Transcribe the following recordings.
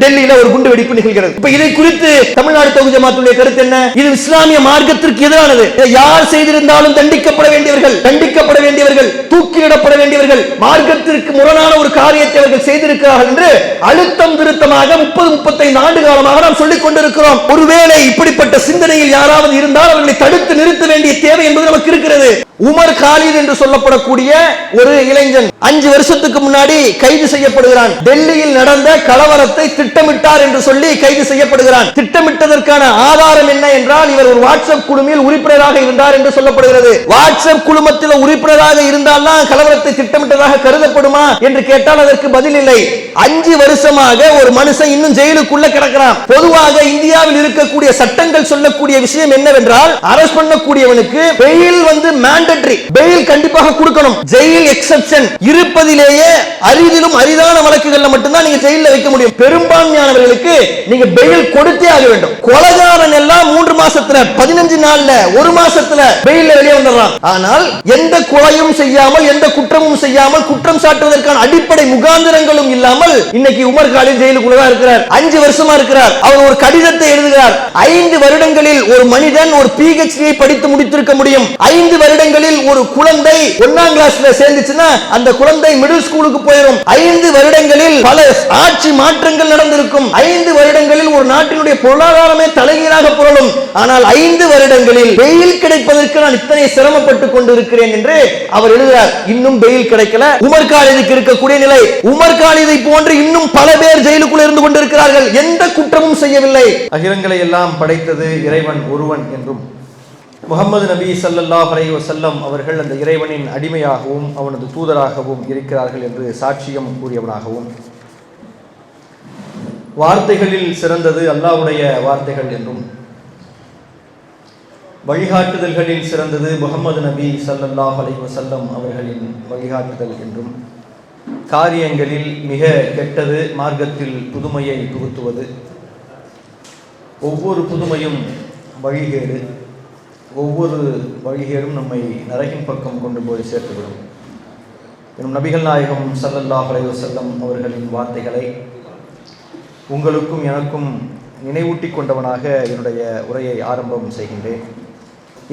டெல்லியில ஒரு குண்டு வெடிப்பு நிகழ்கிறது. இப்ப இதை குறித்து தமிழ்நாடு தௌஹீத் ஜமாத்துடைய கருத்து என்ன? இது இஸ்லாமிய மார்க்கத்திற்கு எதிரானது. யார் செய்திருந்தாலும் தண்டிக்கப்பட வேண்டியவர்கள், தூக்கிலிடப்பட வேண்டியவர்கள், மார்க்கத்திற்கு முரணான ஒரு காரியத்தை அவர்கள் செய்திருக்கிறார்கள் என்று அழுத்தம் திருத்தமாக 30-35 ஆண்டு காலமாக நாம் சொல்லிக் கொண்டிருக்கிறோம். ஒருவேளை இப்படிப்பட்ட சிந்தனையில் யாராவது இருந்தால் அவர்களை தடுத்து நிறுத்த வேண்டிய தேவை என்பது நமக்கு இருக்கிறது. உமர் காலித் என்று சொல்லப்படக்கூடிய ஒரு இளைஞன் 5 வருஷத்துக்கு முன்னாடி கைது செய்யப்படுகிறான். டெல்லியில் நடந்த கலவரத்தை திட்டமிட்டார் என்று சொல்லி கைது செய்யப்படுகிறான். திட்டமிட்டதற்கான ஆதாரம் என்ன என்றால், இவர் ஒரு வாட்ஸ்அப் குழுமில் உறுப்பினராக இருந்தார் என்று சொல்லப்படுகிறது. வாட்ஸ்அப் குழுமத்தில் உறுப்பினராக இருந்தால் தான் கலவரத்தை திட்டமிட்டதாக கருதப்படுமா என்று கேட்டால் அதற்கு பதில் இல்லை. 5 வருஷமாக ஒரு மனுஷன் இன்னும் ஜெயிலுக்குள்ள கிடக்கிறான். பொதுவாக இந்தியாவில் இருக்கக்கூடிய சட்டங்கள் சொல்லக்கூடிய விஷயம் என்னவென்றால், அரஸ்ட் பண்ணக்கூடியவனுக்கு பெயில் மேண்டேட்டரி, பெயில் கண்டிப்பாக கொடுக்கணும். ஜெயில் எக்ஸெப்ஷன் இருப்பதிலேயே அரிதிலும் அரிதான வழக்குகள்ல மட்டும்தான் நீங்க ஜெயில வைக்க முடியும். பெரும்பான்மையானவர்களுக்கு நீங்க பெயில் கொடுத்தே ஆக வேண்டும். கொலைகாரன் எல்லாம் 3 மாசத்துல, 15 நாள்ல, 1 மாசத்துல பெயில்ல வெளியே வந்துடலாம். ஆனால் எந்த கொலையும் செய்யாமல், எந்த குற்றமும் செய்யாமல், குற்றம் சாட்டுவதற்கான அடிப்படை முகாந்திரங்களும் இல்லாமல் இன்னைக்கு உமர் காலித் ஜெயிலுக்குள்ள தான் இருக்கிறார். 5 வருஷமா இருக்கிறார். அவர் ஒரு கடிதத்தை எழுதுகிறார். 5 வருடங்களில் ஒரு மனிதன் ஒரு PhD படித்து முடித்திருக்க முடியும். 5 வருடங்களில் ஒரு குழந்தை 1ஆம் கிளாஸ்ல சேர்ந்துச்சுன்னா அந்த குழந்தை மிடில் ஸ்கூலுக்கு போயிடும். 5 வருடங்களில் பல ஆட்சி மாற்றங்கள் நடந்திருக்கும். 5 வருடங்களில் ஒரு நாட்டினுடைய பொருளாதாரமே தலைகீழாக புரளும். ஆனால் 5 வருடங்களில் பெயில் கிடைப்பதற்கு நான் இத்தனை சிரமப்பட்டுக் கொண்டிருக்கிறேன் என்று அவர் எழுதுகிறார். இன்னும் பெயில் கிடைக்கல. உமர் காலிதுக்கு இருக்கக்கூடிய நிலை, உமர் காலிதை போன்று இன்னும் பல பேர் ஜெயிலுக்குள் இருந்து கொண்டிருக்கிறார்கள். எந்த குற்றமும் செய்யவில்லை. அகிலங்களை எல்லாம் படைத்தது இறைவன் ஒருவன் என்றும், முஹம்மது நபி ஸல்லல்லாஹு அலைஹி வஸல்லம் அவர்கள் அந்த இறைவனின் அடிமையாகவும் அவனது தூதராகவும் இருக்கிறார்கள் என்று சாட்சியம் கூறியவனாகவும், வார்த்தைகளில் சிறந்தது அல்லாஹ்வுடைய வார்த்தைகள் என்றும், வழிகாட்டுதல்களில் சிறந்தது முஹம்மது நபி ஸல்லல்லாஹு அலைஹி வஸல்லம் அவர்களின் வழிகாட்டுதல் என்றும், காரியங்களில் மிக கெட்டது மார்க்கத்தில் புதுமையை புகுத்துவது, ஒவ்வொரு புதுமையும் வழிகேடு, ஒவ்வொரு வழிகேடும் நம்மை நரகின் பக்கம் கொண்டு போய் சேர்த்துவிடும் எனும் நபிகள் நாயகம் ஸல்லல்லாஹு அலைஹி வஸல்லம் அவர்களின் வார்த்தைகளை உங்களுக்கும் எனக்கும் நினைவூட்டிக் கொண்டவனாக என்னுடைய உரையை ஆரம்பம் செய்கின்றேன்.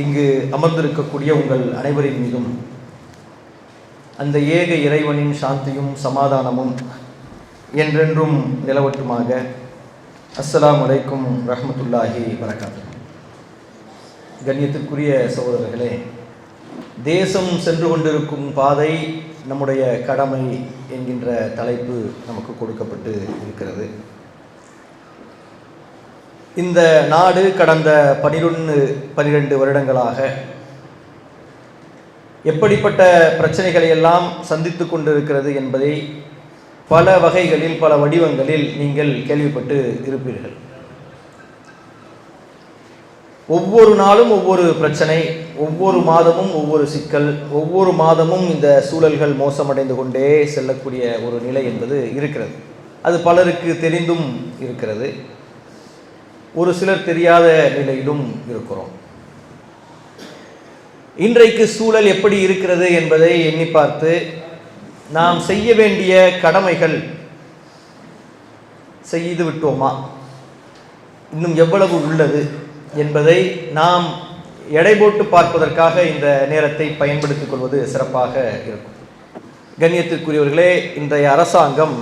இங்கு அமர்ந்திருக்கக்கூடிய உங்கள் அனைவரின் மீதும் அந்த ஏக இறைவனின் சாந்தியும் சமாதானமும் என்றென்றும் நிலவட்டுமாக. அஸ்ஸலாமு அலைக்கும் ரஹ்மத்துல்லாஹி வரகாத்துஹு. கண்ணியத்திற்குரிய சகோதரர்களே, தேசம் சென்று கொண்டிருக்கும் பாதை நம்முடைய கடமை என்கின்ற தலைப்பு நமக்கு கொடுக்கப்பட்டு இருக்கிறது. இந்த நாடு கடந்த 12 வருடங்களாக எப்படிப்பட்ட பிரச்சனைகளை எல்லாம் சந்தித்து கொண்டிருக்கிறது என்பதை பல வகைகளில், பல வடிவங்களில் நீங்கள் கேள்விப்பட்டு இருப்பீர்கள். ஒவ்வொரு நாளும் ஒவ்வொரு பிரச்சனை, ஒவ்வொரு மாதமும் ஒவ்வொரு சிக்கல், ஒவ்வொரு மாதமும் இந்த சூழல்கள் மோசமடைந்து கொண்டே செல்லக்கூடிய ஒரு நிலை என்பது இருக்கிறது. அது பலருக்கு தெரிந்தும் இருக்கிறது, ஒரு சிலர் தெரியாத நிலையிலும் இருக்கிறோம். இன்றைக்கு சூழல் எப்படி இருக்கிறது என்பதை எண்ணி பார்த்து நாம் செய்ய வேண்டிய கடமைகள் செய்து விட்டோமா, இன்னும் எவ்வளவு உள்ளது என்பதை நாம் எடை போட்டு பார்ப்பதற்காக இந்த நேரத்தை பயன்படுத்திக் கொள்வது சிறப்பாக இருக்கும். கண்ணியத்திற்குரியவர்களே, இன்றைய அரசாங்கம்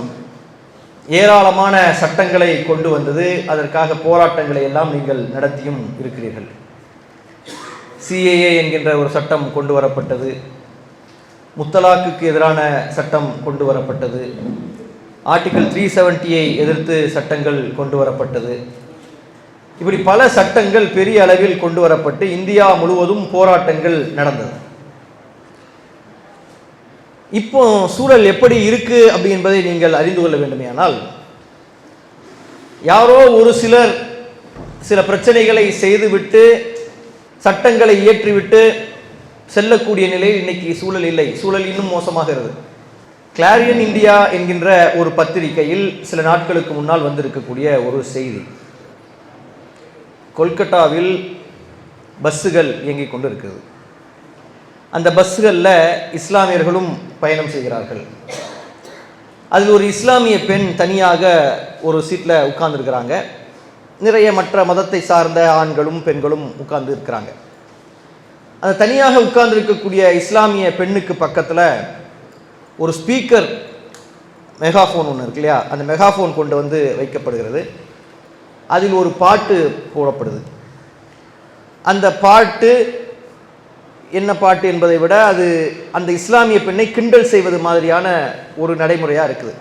ஏராளமான சட்டங்களை கொண்டு வந்தது. அதற்காக போராட்டங்களை எல்லாம் நீங்கள் நடத்தியும் இருக்கிறீர்கள். CAA என்கின்ற ஒரு சட்டம் கொண்டு வரப்பட்டது, முத்தலாக்குக்கு எதிரான சட்டம் கொண்டு வரப்பட்டது, ஆர்டிகிள் 370 எதிர்த்து சட்டங்கள் கொண்டு வரப்பட்டது. இப்படி பல சட்டங்கள் பெரிய அளவில் கொண்டு வரப்பட்டு இந்தியா முழுவதும் போராட்டங்கள் நடந்தது. இப்போ சூழல் எப்படி இருக்கு அப்படி என்பதை நீங்கள் அறிந்து கொள்ள வேண்டுமேயானால், யாரோ ஒரு சிலர் சில பிரச்சனைகளை செய்துவிட்டு சட்டங்களை இயற்றிவிட்டு செல்லக்கூடிய நிலையில் இன்னைக்கு சூழல் இல்லை. சூழல் இன்னும் மோசமாகிறது. கிளாரியன் இந்தியா என்கின்ற ஒரு பத்திரிகையில் சில நாட்களுக்கு முன்னால் வந்திருக்கக்கூடிய ஒரு செய்தி, கொல்கட்டாவில் பஸ்ஸுகள் இயங்கிக் கொண்டு இருக்கிறது. அந்த பஸ்ஸுகளில் இஸ்லாமியர்களும் பயணம் செய்கிறார்கள். அதில் ஒரு இஸ்லாமிய பெண் தனியாக ஒரு சீட்டில் உட்கார்ந்துருக்கிறாங்க. நிறைய மற்ற மதத்தை சார்ந்த ஆண்களும் பெண்களும் உட்கார்ந்து இருக்கிறாங்க. அந்த தனியாக உட்கார்ந்துருக்கக்கூடிய இஸ்லாமிய பெண்ணுக்கு பக்கத்தில் ஒரு ஸ்பீக்கர் மெகாஃபோன் ஒன்று இருக்கு இல்லையா, அந்த மெகாஃபோன் கொண்டு வந்து வைக்கப்படுகிறது. அதில் ஒரு பாட்டு போடப்படுது. அந்த பாட்டு என்ன பாட்டு என்பதை விட அது அந்த இஸ்லாமிய பெண்ணை கிண்டல் செய்வது மாதிரியான ஒரு நடைமுறையாக இருக்குது.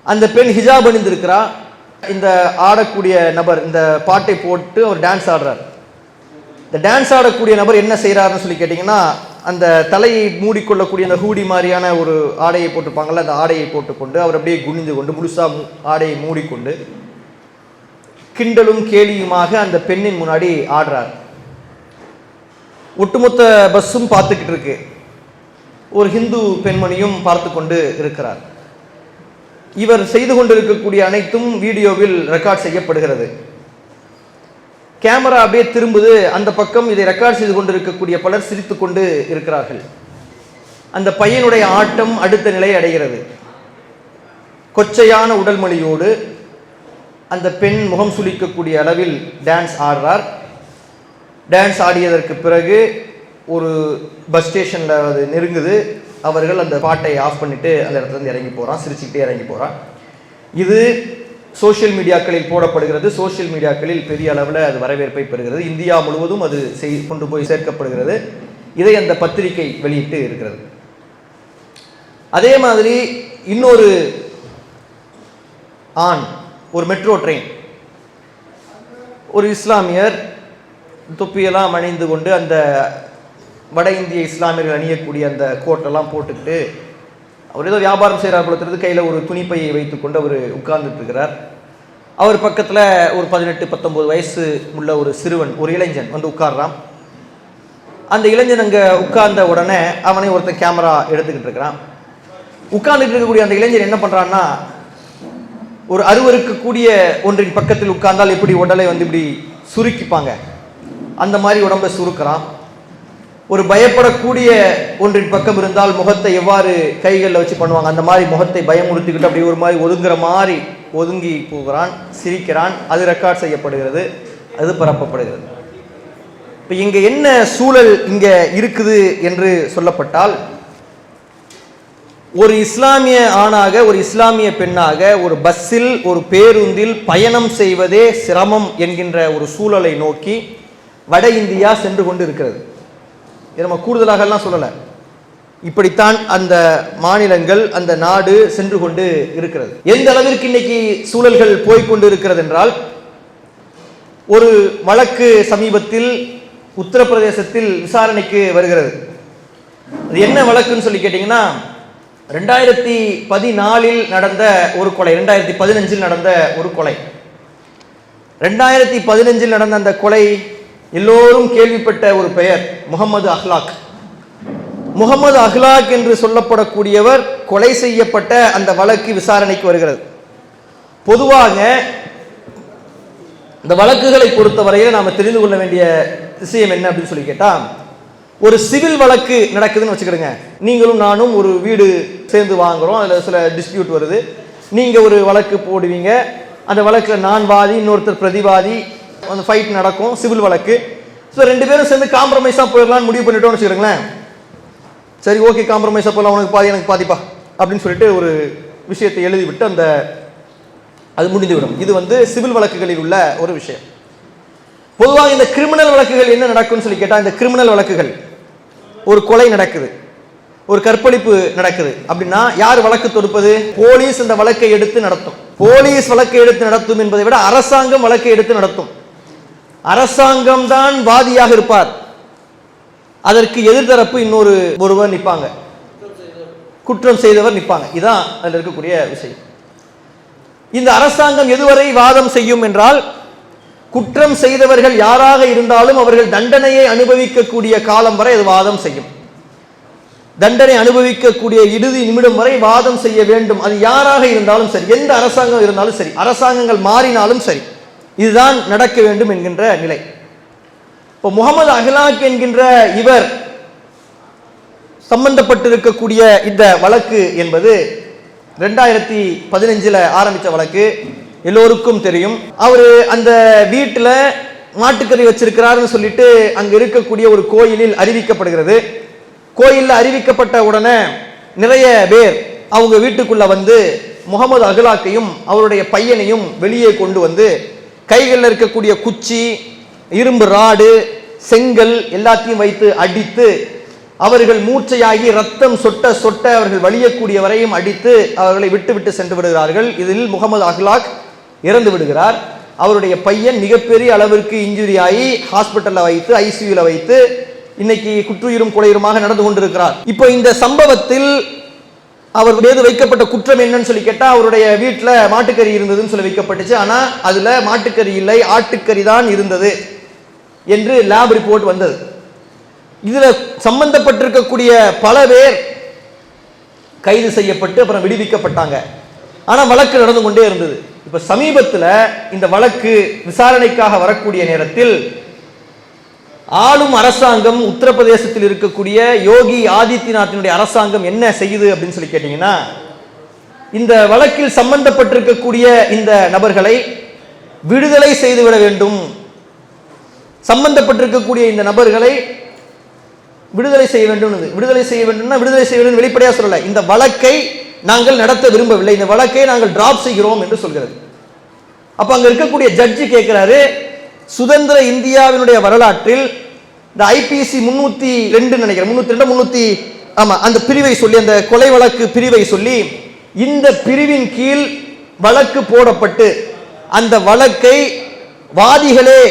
அந்த பெண் ஹிஜாப் அணிந்திருக்கிறா. இந்த ஆடக்கூடிய நபர் இந்த பாட்டை போட்டு அவர் டான்ஸ் ஆடுறார். இந்த டான்ஸ் ஆடக்கூடிய நபர் என்ன செய்கிறாருன்னு சொல்லி கேட்டிங்கன்னா, அந்த தலையை மூடிக்கொள்ளக்கூடிய அந்த ஹூடி மாதிரியான ஒரு ஆடையை போட்டிருப்பாங்கள்ல, அந்த ஆடையை போட்டுக்கொண்டு அவர் அப்படியே குனிந்து கொண்டு முழுசாக ஆடையை மூடிக்கொண்டு கிண்டலும் கேலியுமாக அந்த பெண்ணின் முன்னாடி ஆடுறார். ஒட்டுமொத்த பஸ்ஸும் பார்த்துக்கிட்டு இருக்கு. ஒரு ஹிந்து பெண்மணியும் பார்த்து கொண்டு இருக்கிறார். இவர் செய்து கொண்டிருக்கக்கூடிய அனைத்தும் வீடியோவில் ரெக்கார்ட் செய்யப்படுகிறது. கேமரா அப்படியே திரும்புது. அந்த பக்கம் இதை ரெக்கார்ட் செய்து கொண்டிருக்கக்கூடிய பலர் சிரித்து கொண்டு இருக்கிறார்கள். அந்த பையனுடைய ஆட்டம் அடுத்த நிலை அடைகிறது. கொச்சையான உடல் மொழியோடு அந்த பெண் முகம் சுளிக்கக்கூடிய அளவில் டான்ஸ் ஆடுறார். டான்ஸ் ஆடியதற்கு பிறகு ஒரு பஸ் ஸ்டேஷனில் அது நெருங்குது. அவர்கள் அந்த பாட்டை ஆஃப் பண்ணிவிட்டு அந்த இடத்துலேருந்து இறங்கி போகிறான். சிரிச்சுக்கிட்டே இறங்கி போகிறான். இது சோஷியல் மீடியாக்களில் போடப்படுகிறது. சோஷியல் மீடியாக்களில் பெரிய அளவில் அது வரவேற்பை பெறுகிறது. இந்தியா முழுவதும் அது கொண்டு போய் சேர்க்கப்படுகிறது. இதை அந்த பத்திரிகை வெளியிட்டு இருக்கிறது. அதே மாதிரி இன்னொரு ஆண், ஒரு மெட்ரோ ட்ரெயின், ஒரு இஸ்லாமியர் தொப்பியெல்லாம் அணிந்து கொண்டு அந்த வட இந்திய இஸ்லாமியர்கள் அணியக்கூடிய அந்த கோட்டெல்லாம் போட்டுக்கிட்டு அவர் ஏதோ வியாபாரம் செய்கிறார் போல தெரியுது. கையில் ஒரு துணிப்பையை வைத்துக்கொண்டு அவர் உட்கார்ந்துட்டு இருக்கிறார். அவர் பக்கத்தில் ஒரு 18-19 வயசு உள்ள ஒரு சிறுவன், ஒரு இளைஞன் வந்து உட்கார்றான். அந்த இளைஞன் அங்கே உட்கார்ந்த உடனே அவனை ஒருத்தன் கேமரா எடுத்துக்கிட்டு இருக்கிறான். உட்கார்ந்துட்டு இருக்கக்கூடிய அந்த இளைஞன் என்ன பண்ணுறான்னா, ஒரு அருவருக்கக்கூடிய ஒன்றின் பக்கத்தில் உட்கார்ந்தால் எப்படி உடலை வந்து இப்படி சுருக்கிப்பாங்க, அந்த மாதிரி உடம்பை சுருக்கிறான். ஒரு பயப்படக்கூடிய ஒன்றின் பக்கம் இருந்தால் முகத்தை எவ்வாறு கைகளில் வச்சு பண்ணுவாங்க, அந்த மாதிரி முகத்தை பயமுறுத்திக்கிட்டு அப்படி ஒரு மாதிரி ஒதுங்குற மாதிரி ஒதுங்கி போகிறான், சிரிக்கிறான். அது ரெக்கார்ட் செய்யப்படுகிறது, அது பரப்பப்படுகிறது. இப்போ இங்கே என்ன சூழல் இங்கே இருக்குது என்று சொல்லப்பட்டால், ஒரு இஸ்லாமிய ஆணாக ஒரு இஸ்லாமிய பெண்ணாக ஒரு பஸ்ஸில் ஒரு பேருந்தில் பயணம் செய்வதே சிரமம் என்கின்ற ஒரு சூழலை நோக்கி வட இந்தியா சென்று கொண்டு இருக்கிறது. இதை நம்ம கூடுதலாகலாம் சொல்லலை, இப்படித்தான் அந்த மாநிலங்கள் அந்த நாடு சென்று கொண்டு இருக்கிறது. எந்த அளவிற்கு இன்னைக்கு சூழல்கள் போய்கொண்டு இருக்கிறது என்றால், ஒரு வழக்கு சமீபத்தில் உத்தரப்பிரதேசத்தில் விசாரணைக்கு வருகிறது. அது என்ன வழக்குன்னு சொல்லி கேட்டீங்கன்னா, 2014 நடந்த ஒரு கொலை, 2015 நடந்த ஒரு கொலை. 2015 நடந்த அந்த கொலை எல்லோரும் கேள்விப்பட்ட ஒரு பெயர், முகமது அஹ்லாக். முகமது அஹ்லாக் என்று சொல்லப்படக்கூடியவர் கொலை செய்யப்பட்ட அந்த வழக்கு விசாரணைக்கு வருகிறது. பொதுவாக இந்த வழக்குகளை பொறுத்தவரையில் நாம் தெரிந்து கொள்ள வேண்டிய விஷயம் என்ன அப்படின்னு சொல்லி கேட்டால், ஒரு சிவில் வழக்கு நடக்குதுன்னு வச்சுக்கிடுங்க. நீங்களும் நானும் ஒரு வீடு சேர்ந்து வாங்குறோம், அதில் சில டிஸ்பியூட் வருது. நீங்கள் ஒரு வழக்கு போடுவீங்க, அந்த வழக்கில் நான் வாதி, இன்னொருத்தர் பிரதிவாதி, அந்த ஃபைட் நடக்கும், சிவில் வழக்கு. ஸோ 2 பேரும் சேர்ந்து காம்ப்ரமைஸாக போயிடலான்னு முடிவு பண்ணிட்டோம்னு வச்சுக்கிறீங்களேன். சரி, ஓகே, காம்ப்ரமைஸாக போகலாம், உனக்கு பாதி எனக்கு பாதிப்பா அப்படின்னு சொல்லிட்டு ஒரு விஷயத்தை எழுதிவிட்டு அந்த அது முடிந்துவிடும். இது வந்து சிவில் வழக்குகளில் உள்ள ஒரு விஷயம். பொதுவாக இந்த கிரிமினல் வழக்குகள் என்ன நடக்கும்னு சொல்லி கேட்டால், இந்த கிரிமினல் வழக்குகள், ஒரு கொலை நடக்குது, ஒரு கற்பழிப்பு நடக்குது அப்படின்னா யார் வழக்கு தொடுப்பது? போலீஸ் அந்த வழக்கை எடுத்து நடத்தும். போலீஸ் வழக்கை எடுத்து நடத்தும் என்பதை விட அரசாங்கம் வழக்கை எடுத்து நடத்தும். அரசாங்கம் தான் வாதியாக இருப்பார். அதற்கு எதிர்த்தரப்பு இன்னொரு ஒருவர் நிற்பாங்க, குற்றம் செய்தவர் நிற்பாங்க. இதுதான் அதில் இருக்கக்கூடிய விஷயம். இந்த அரசாங்கம் எதுவரை வாதம் செய்யும் என்றால், குற்றம் செய்தவர்கள் யாராக இருந்தாலும் அவர்கள் தண்டனையை அனுபவிக்கக்கூடிய காலம் வரை அது வாதம் செய்யும். தண்டனை அனுபவிக்கக்கூடிய இறுதி நிமிடம் வரை வாதம் செய்ய வேண்டும். அது யாராக இருந்தாலும் சரி, எந்த அரசாங்கம் இருந்தாலும் சரி, அரசாங்கங்கள் மாறினாலும் சரி, இதுதான் நடக்க வேண்டும் என்கின்ற நிலை. இப்போ முகமது அஹ்லாக் என்கின்ற இவர் சம்பந்தப்பட்டிருக்கக்கூடிய இந்த வழக்கு என்பது 2015 ஆரம்பிச்ச வழக்கு எல்லோருக்கும் தெரியும். அவரு அந்த வீட்டில் மாட்டுக்கறி வச்சிருக்கிறாருன்னு சொல்லிட்டு அங்க இருக்கக்கூடிய ஒரு கோயிலில் அறிவிக்கப்படுகிறது. கோயிலில் அறிவிக்கப்பட்ட உடனே நிறைய பேர் அவங்க வீட்டுக்குள்ள வந்து முகமது அகலாக்கையும் அவருடைய பையனையும் வெளியே கொண்டு வந்து கைகளில் இருக்கக்கூடிய குச்சி, இரும்பு ராடு, செங்கல் எல்லாத்தையும் வைத்து அடித்து அவர்கள் மூர்ச்சையாகி ரத்தம் சொட்ட சொட்ட அவர்கள் வலியக்கூடிய வரையும் அடித்து அவர்களை விட்டு விட்டு சென்று விடுகிறார்கள். இதில் முகமது அகலாக் இறந்து விடுகிறார். அவருடைய பையன் மிகப்பெரிய அளவிற்கு இன்ஜுரி ஆகி ஹாஸ்பிட்டல்ல வைத்து ஐசியூல வைத்து இன்னைக்கு குற்றுயிரும் கொலையுருமாக நடந்து கொண்டிருக்கிறார். இப்போ இந்த சம்பவத்தில் அவர் மீது வைக்கப்பட்ட குற்றம் என்னன்னு சொல்லி கேட்டா, அவருடைய வீட்டில் மாட்டுக்கறி இருந்ததுன்னு சொல்லி வைக்கப்பட்டுச்சு. ஆனா அதுல மாட்டுக்கறி இல்லை, ஆட்டுக்கறி தான் இருந்தது என்று லேப் ரிப்போர்ட் வந்தது. இதுல சம்பந்தப்பட்டிருக்கக்கூடிய பல பேர் கைது செய்யப்பட்டு அப்புறம் விடுவிக்கப்பட்டாங்க. ஆனா வழக்கு நடந்து கொண்டே இருந்தது. இப்ப சமீபத்தில் இந்த வழக்கு விசாரணைக்காக வரக்கூடிய நேரத்தில் ஆளும் அரசாங்கம், உத்தரப்பிரதேசத்தில் இருக்கக்கூடிய யோகி ஆதித்யநாத்தினுடைய அரசாங்கம் என்ன செய்யுது அப்படின்னு சொல்லி கேட்டீங்கன்னா, இந்த வழக்கில் சம்பந்தப்பட்டிருக்கக்கூடிய இந்த நபர்களை விடுதலை செய்துவிட வேண்டும். சம்பந்தப்பட்டிருக்கக்கூடிய இந்த நபர்களை விடுதலை செய்ய வேண்டும். விடுதலை செய்ய வேண்டும்னா விடுதலை செய்ய வேண்டும் வெளிப்படையா சொல்லல. இந்த வழக்கை நாங்கள் நடத்த விரும்பவில்லை, இந்த வழக்கை நாங்கள் டிராப் செய்கிறோம் என்று சொல்கிறது. அப்ப அங்க இருக்கக்கூடிய ஜட்ஜி கேட்கிறாரு, சுதந்திர இந்தியாவினுடைய வரலாற்றில் இந்த ஐபிசி 302 நினைக்கிறேன், 302 ஆமா அந்த பிரிவை சொல்லி, அந்த கொலை வழக்கு பிரிவை சொல்லி, இந்த பிரிவின் கீழ் வழக்கு போடப்பட்டு அந்த வழக்கை வாதிகளே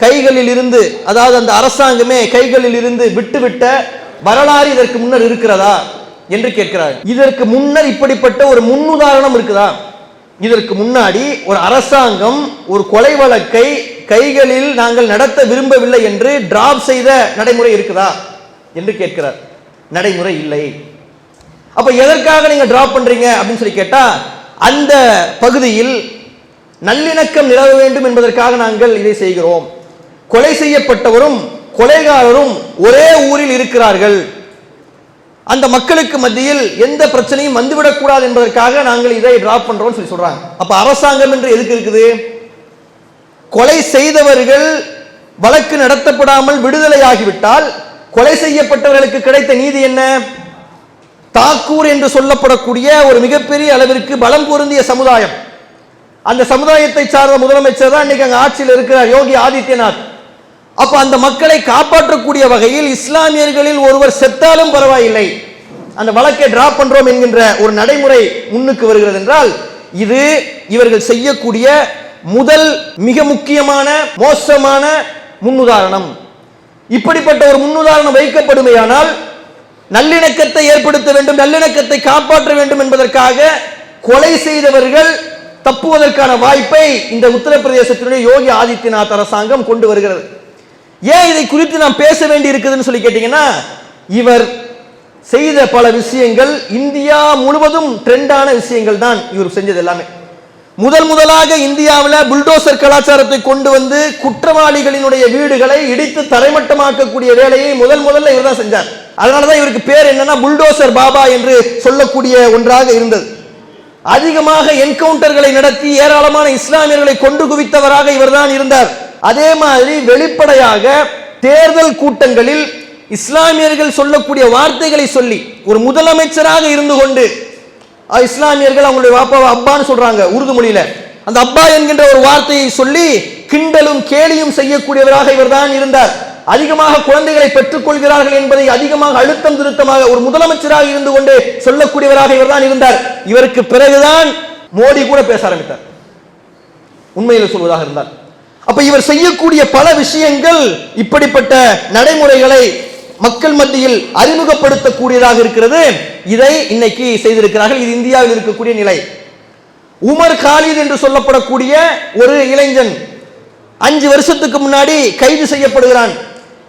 கைகளில் இருந்து, அதாவது அந்த அரசாங்கமே கைகளில் இருந்து விட்டுவிட்ட வரலாறு இதற்கு முன்னர் இருக்கிறதா என்று கேட்கிறார். இதற்கு முன்னர் இப்படிப்பட்ட ஒரு முன்னுதாரணம் இருக்குதா? இதற்கு முன்னாடி ஒரு அரசாங்கம் ஒரு கொலை வழக்கை கைகளில் நாங்கள் நடத்த விரும்பவில்லை என்று டிராப் செய்த நடைமுறை இருக்குதா என்று கேட்கிறார். நடைமுறை இல்லை. அப்ப எதற்காக நீங்க டிராப் பண்றீங்க அப்படின்னு சொல்லி கேட்டா, அந்த பகுதியில் நல்லிணக்கம் நிலவ வேண்டும் என்பதற்காக நாங்கள் இதை செய்கிறோம். கொலை செய்யப்பட்டவரும் கொலைகாரரும் ஒரே ஊரில் இருக்கிறார்கள், அந்த மக்களுக்கு மத்தியில் எந்த பிரச்சனையும் வந்துவிடக் கூடாது என்பதற்காக நாங்கள் இதை டிராப் பண்றோம் சொல்லி சொல்றாங்க. அப்ப அரசாங்கம் என்று எதுக்கு இருக்குது? கொலை செய்தவர்கள் வழக்கு நடத்தப்படாமல் விடுதலை ஆகிவிட்டால் கொலை செய்யப்பட்டவர்களுக்கு கிடைத்த நீதி என்ன? தாக்கூர் என்று சொல்லப்படக்கூடிய ஒரு மிகப்பெரிய அளவிற்கு பலம் பொருந்திய சமுதாயம், அந்த சமுதாயத்தை சார்ந்த முதலமைச்சர் தான் இன்னைக்கு அங்க ஆட்சியில் இருக்கிறார், யோகி ஆதித்யநாத். அப்ப அந்த மக்களை காப்பாற்றக்கூடிய வகையில் இஸ்லாமியர்களில் ஒருவர் செத்தாலும் பரவாயில்லை, அந்த வழக்கை டிராப் பண்றோம் என்கின்ற ஒரு நடைமுறை முன்னுக்கு வருகிறது என்றால், இது இவர்கள் செய்யக்கூடிய முதல் மிக முக்கியமான மோசமான முன்னுதாரணம். இப்படிப்பட்ட ஒரு முன்னுதாரணம் வைக்கப்படுமையானால் நல்லிணக்கத்தை ஏற்படுத்த வேண்டும், நல்லிணக்கத்தை காப்பாற்ற வேண்டும் என்பதற்காக கொலை செய்தவர்கள் தப்புவதற்கான வாய்ப்பை இந்த உத்தரப்பிரதேசத்தினுடைய யோகி ஆதித்யநாத் அரசாங்கம் கொண்டு வருகிறது. ஏன் இதை குறித்து நாம் பேச வேண்டி இருக்குதுன்னு சொல்லி கேட்டீங்கன்னா, இவர் செய்த பல விஷயங்கள் இந்தியா முழுவதும் ட்ரெண்டான விஷயங்கள் தான். இவர் செஞ்சது எல்லாமே முதலாக இந்தியாவில் புல்டோசர் கலாச்சாரத்தை கொண்டு வந்து குற்றவாளிகளினுடைய வீடுகளை இடித்து தரைமட்டமாக்கக்கூடிய வேலையை முதல்ல இவர் தான் செஞ்சார். அதனாலதான் இவருக்கு பேர் என்னன்னா புல்டோசர் பாபா என்று சொல்லக்கூடிய ஒன்றாக இருந்தது. அதிகமாக என்கவுண்டர்களை நடத்தி ஏராளமான இஸ்லாமியர்களை கொண்டு குவித்தவராக இவர் தான் இருந்தார். அதே மாதிரி வெளிப்படையாக தேர்தல் கூட்டங்களில் இஸ்லாமியர்கள் சொல்லக்கூடிய வார்த்தைகளை சொல்லி ஒரு முதலமைச்சராக இருந்து கொண்டு, இஸ்லாமியர்கள் அவங்களுடைய வாப்பாவை அப்பான்னு சொல்றாங்க உருது மொழியில, அந்த அப்பா என்கின்ற ஒரு வார்த்தையை சொல்லி கிண்டலும் கேலியும் செய்யக்கூடியவராக இவர் தான் இருந்தார். அதிகமாக குழந்தைகளை பெற்றுக் கொள்கிறார்கள் என்பதை அதிகமாக அழுத்தம் திருத்தமாக ஒரு முதலமைச்சராக இருந்து கொண்டு சொல்லக்கூடியவராக இவர் தான் இருந்தார். இவருக்கு பிறகுதான் மோடி கூட பேச ஆரம்பித்தார், உண்மையில் சொல்வதாக இருந்தார். அப்ப இவர் செய்யக்கூடிய பல விஷயங்கள் இப்படிப்பட்ட நடைமுறைகளை மக்கள் மத்தியில் அறிமுகப்படுத்தக்கூடியதாக இருக்கிறது. இதை இன்னைக்கு செய்திருக்கிறார்கள். இது இந்தியாவில் இருக்கக்கூடிய நிலை. உமர் காலித் என்று சொல்லப்படக்கூடிய ஒரு இளைஞன் 5 வருஷத்துக்கு முன்னாடி கைது செய்யப்படுகிறான்.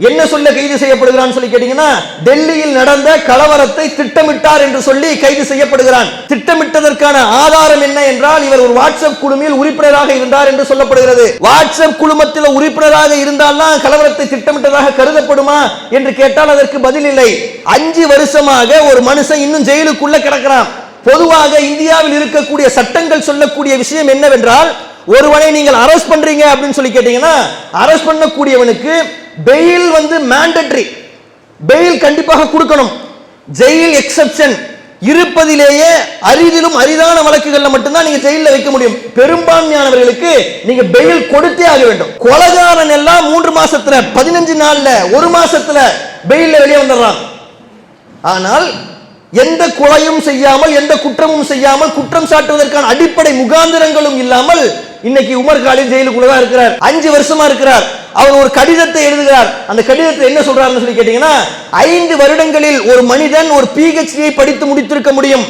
என்ன சொல்ல கைது செய்யப்படுகிறான் சொல்லி கேட்டீங்கன்னா, டெல்லியில் நடந்த கலவரத்தை திட்டமிட்டார் என்று சொல்லி கைது செய்யப்படுகிறான். திட்டமிட்டதற்கான ஆதாரம் என்ன என்றால், இவர் ஒரு வாட்ஸ்அப் குழுமில் உறுப்பினராக இருந்தார் என்று சொல்லப்படுகிறது. வாட்ஸ்அப் குழுமத்தில் உறுப்பினராக இருந்தால்தான் கலவரத்தை திட்டமிட்டதாக கருதப்படுமா என்று கேட்டால் அதற்கு பதில் இல்லை. 5 வருஷமாக ஒரு மனுஷன் இன்னும் ஜெயிலுக்குள்ள கிடக்கிறான். பொதுவாக இந்தியாவில் இருக்கக்கூடிய சட்டங்கள் சொல்லக்கூடிய விஷயம் என்னவென்றால், ஒருவனை நீங்கள் அரெஸ்ட் பண்றீங்க அப்படின்னு சொல்லி கேட்டீங்கன்னா, அரெஸ்ட் பண்ணக்கூடியவனுக்கு பெயில் மேண்டேட்டரி, பெயில் கண்டிப்பாக கொடுக்கணும். ஜெயில் எக்ஸெப்ஷன் இருப்பதிலேயே அரிதிலும் அரிதான வழக்குகள்ல மட்டும்தான் நீங்க ஜெயில வைக்க முடியும். பெரும்பான்மையானவர்களுக்கு நீங்க பெயில் கொடுத்தே ஆக வேண்டும். கொலைகாரன் எல்லாம் 3 மாசத்துல, 15 நாள்ல, 1 மாசத்துல பெயில்ல வெளியே வந்துடுறான். ஆனால் எந்த கொலையும் செய்யாமல், எந்த குற்றமும் செய்யாமல், குற்றம் சாட்டுவதற்கான அடிப்படை முகாந்திரங்களும் இல்லாமல் இன்னைக்கு உமர் காலித் ஜெயிலுக்குள்ளதான் இருக்கிறார். 5 வருஷமா இருக்கிறார். அவர் ஒரு கடிதத்தை எழுதுகிறார். அந்த கடிதத்தை என்ன சொல்றாருன்னு சொல்லி கேட்டீங்கன்னா, 5 வருடங்களில் ஒரு மனிதன் ஒரு PhD படித்து முடித்திருக்க முடியும்.